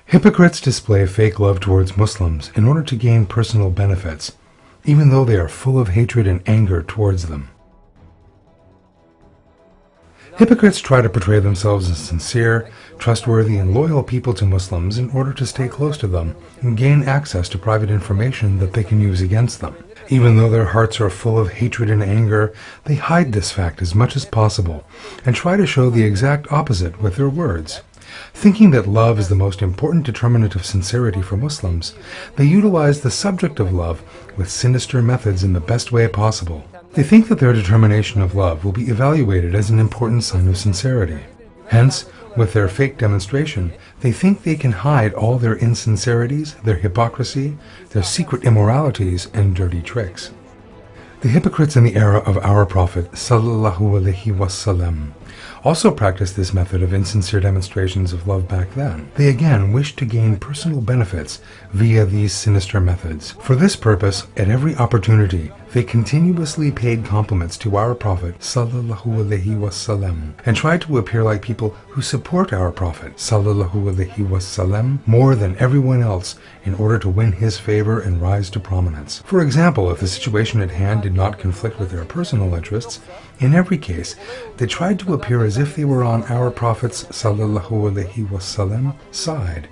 Hypocrites display fake love towards Muslims in order to gain personal benefits, even though they are full of hatred and anger towards them. Hypocrites try to portray themselves as sincere, trustworthy, and loyal people to Muslims in order to stay close to them and gain access to private information that they can use against them. Even though their hearts are full of hatred and anger, they hide this fact as much as possible and try to show the exact opposite with their words. Thinking that love is the most important determinant of sincerity for Muslims, they utilize the subject of love with sinister methods in the best way possible. They think that their determination of love will be evaluated as an important sign of sincerity. Hence, with their fake demonstration, they think they can hide all their insincerities, their hypocrisy, their secret immoralities, and dirty tricks. The hypocrites in the era of our Prophet ﷺ also practiced this method of insincere demonstrations of love back then. They again wished to gain personal benefits via these sinister methods. For this purpose, at every opportunity, they continuously paid compliments to our Prophet ﷺ and tried to appear like people who support our Prophet ﷺ more than everyone else in order to win his favor and rise to prominence. For example, if the situation at hand did not conflict with their personal interests, in every case, they tried to appear as if they were on our Prophet's ﷺ side,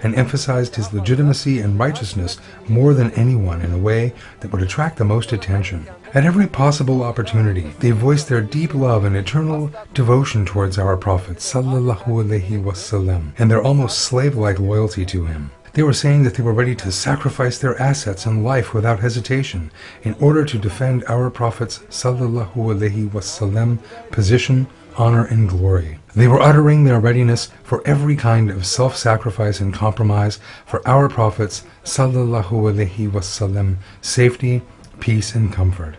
and emphasized his legitimacy and righteousness more than anyone in a way that would attract the most attention. At every possible opportunity, they voiced their deep love and eternal devotion towards our Prophet ﷺ and their almost slave-like loyalty to him. They were saying that they were ready to sacrifice their assets and life without hesitation in order to defend our Prophet's ﷺ position, honor, and glory. They were uttering their readiness for every kind of self-sacrifice and compromise for our Prophet's ﷺ safety, peace, and comfort.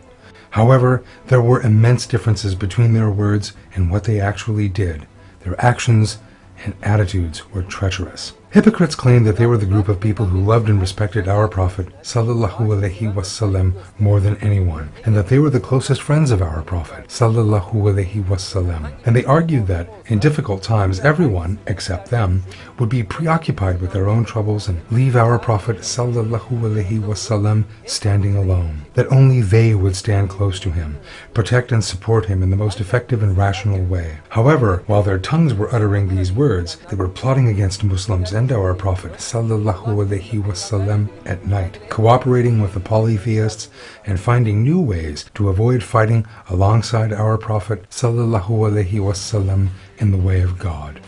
However, there were immense differences between their words and what they actually did. Their actions and attitudes were treacherous. Hypocrites claimed that they were the group of people who loved and respected our Prophet ﷺ more than anyone, and that they were the closest friends of our Prophet ﷺ. And they argued that, in difficult times, everyone, except them, would be preoccupied with their own troubles and leave our Prophet ﷺ standing alone. That only they would stand close to him, protect and support him in the most effective and rational way. However, while their tongues were uttering these words, they were plotting against Muslims and our Prophet ﷺ at night, cooperating with the polytheists and finding new ways to avoid fighting alongside our Prophet ﷺ in the way of God.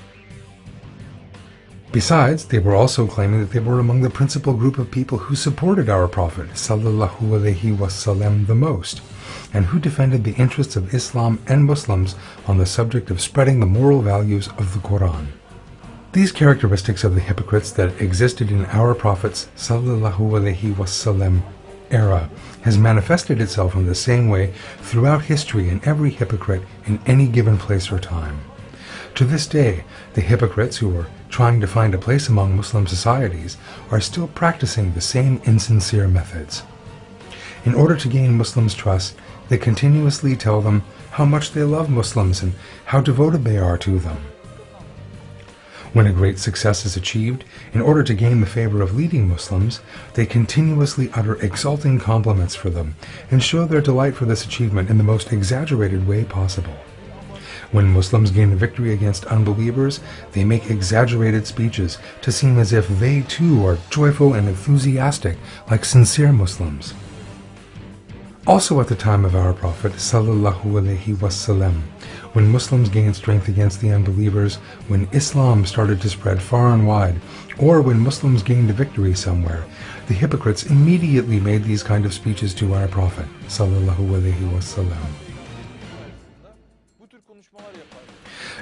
Besides, they were also claiming that they were among the principal group of people who supported our Prophet ﷺ the most, and who defended the interests of Islam and Muslims on the subject of spreading the moral values of the Quran. These characteristics of the hypocrites that existed in our Prophet's ﷺ era has manifested itself in the same way throughout history in every hypocrite in any given place or time. To this day, the hypocrites who are trying to find a place among Muslim societies are still practicing the same insincere methods. In order to gain Muslims' trust, they continuously tell them how much they love Muslims and how devoted they are to them. When a great success is achieved, in order to gain the favor of leading Muslims, they continuously utter exalting compliments for them and show their delight for this achievement in the most exaggerated way possible. When Muslims gain a victory against unbelievers, they make exaggerated speeches to seem as if they too are joyful and enthusiastic like sincere Muslims. Also at the time of our Prophet ﷺ, when Muslims gained strength against the unbelievers, when Islam started to spread far and wide, or when Muslims gained a victory somewhere, the hypocrites immediately made these kind of speeches to our Prophet ﷺ.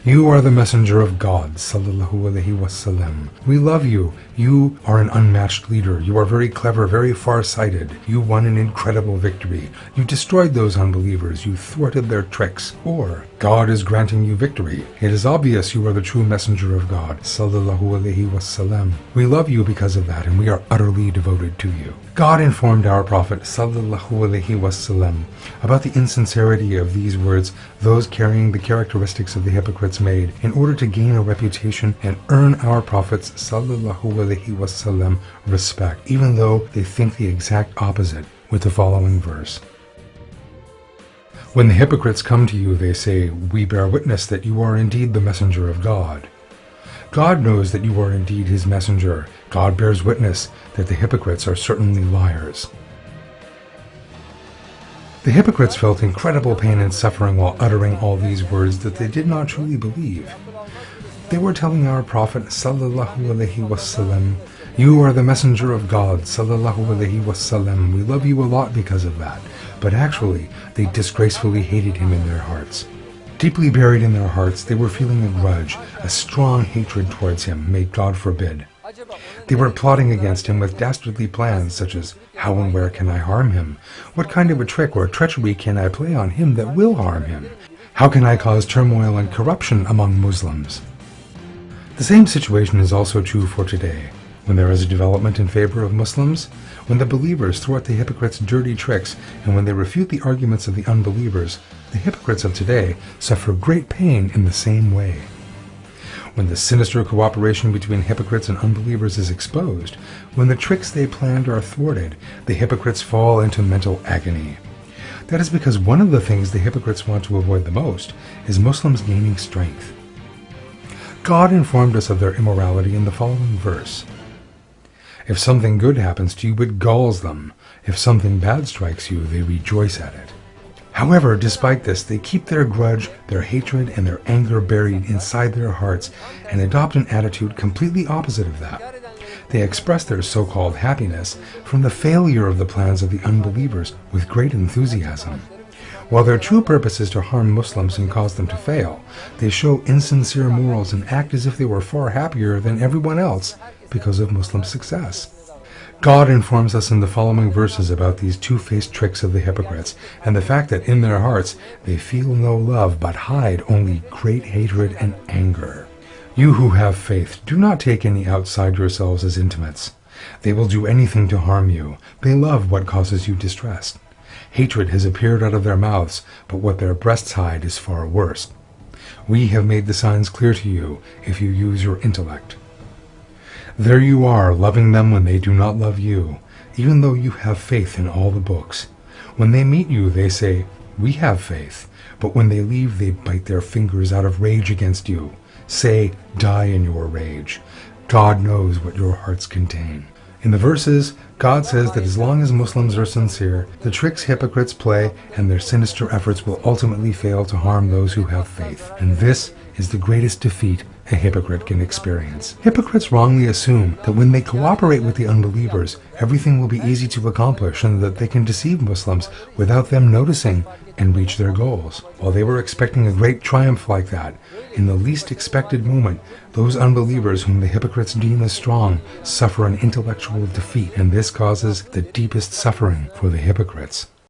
You are the messenger of God, ﷺ. We love you. You are an unmatched leader. You are very clever, very far-sighted. You won an incredible victory. You destroyed those unbelievers. You thwarted their tricks. Or, God is granting you victory. It is obvious you are the true messenger of God, ﷺ. We love you because of that, and we are utterly devoted to you. God informed our Prophet ﷺ about the insincerity of these words, those carrying the characteristics of the hypocrites hypocrites made in order to gain a reputation and earn our Prophet's sallallahu alaihi wasallam respect, even though they think the exact opposite, with the following verse. When the hypocrites come to you, they say, "We bear witness that you are indeed the messenger of God." God knows that you are indeed his messenger. God bears witness that the hypocrites are certainly liars. The hypocrites felt incredible pain and suffering while uttering all these words that they did not truly believe. They were telling our Prophet sallallahu alaihi wasallam, "You are the messenger of God sallallahu alaihi wasallam. We love you a lot because of that." But actually, they disgracefully hated him in their hearts. Deeply buried in their hearts, they were feeling a grudge, a strong hatred towards him, may God forbid. They were plotting against him with dastardly plans such as, how and where can I harm him? What kind of a trick or treachery can I play on him that will harm him? How can I cause turmoil and corruption among Muslims? The same situation is also true for today. When there is a development in favor of Muslims, when the believers throw at the hypocrites dirty tricks, and when they refute the arguments of the unbelievers, the hypocrites of today suffer great pain in the same way. When the sinister cooperation between hypocrites and unbelievers is exposed, when the tricks they planned are thwarted, the hypocrites fall into mental agony. That is because one of the things the hypocrites want to avoid the most is Muslims gaining strength. God informed us of their immorality in the following verse. If something good happens to you, it galls them. If something bad strikes you, they rejoice at it. However, despite this, they keep their grudge, their hatred, and their anger buried inside their hearts and adopt an attitude completely opposite of that. They express their so-called happiness from the failure of the plans of the unbelievers with great enthusiasm. While their true purpose is to harm Muslims and cause them to fail, they show insincere morals and act as if they were far happier than everyone else because of Muslim success. God informs us in the following verses about these two-faced tricks of the hypocrites and the fact that in their hearts they feel no love but hide only great hatred and anger. You who have faith, do not take any outside yourselves as intimates. They will do anything to harm you. They love what causes you distress. Hatred has appeared out of their mouths, but what their breasts hide is far worse. We have made the signs clear to you if you use your intellect. There you are, loving them when they do not love you, even though you have faith in all the books. When they meet you, they say, "We have faith," but when they leave, they bite their fingers out of rage against you. Say, "Die in your rage." God knows what your hearts contain. In the verses, God says that as long as Muslims are sincere, the tricks hypocrites play and their sinister efforts will ultimately fail to harm those who have faith. And this is the greatest defeat a hypocrite can experience. Hypocrites wrongly assume that when they cooperate with the unbelievers, everything will be easy to accomplish and that they can deceive Muslims without them noticing and reach their goals. While they were expecting a great triumph like that, in the least expected moment, those unbelievers whom the hypocrites deem as strong suffer an intellectual defeat, and this causes the deepest suffering for the hypocrites.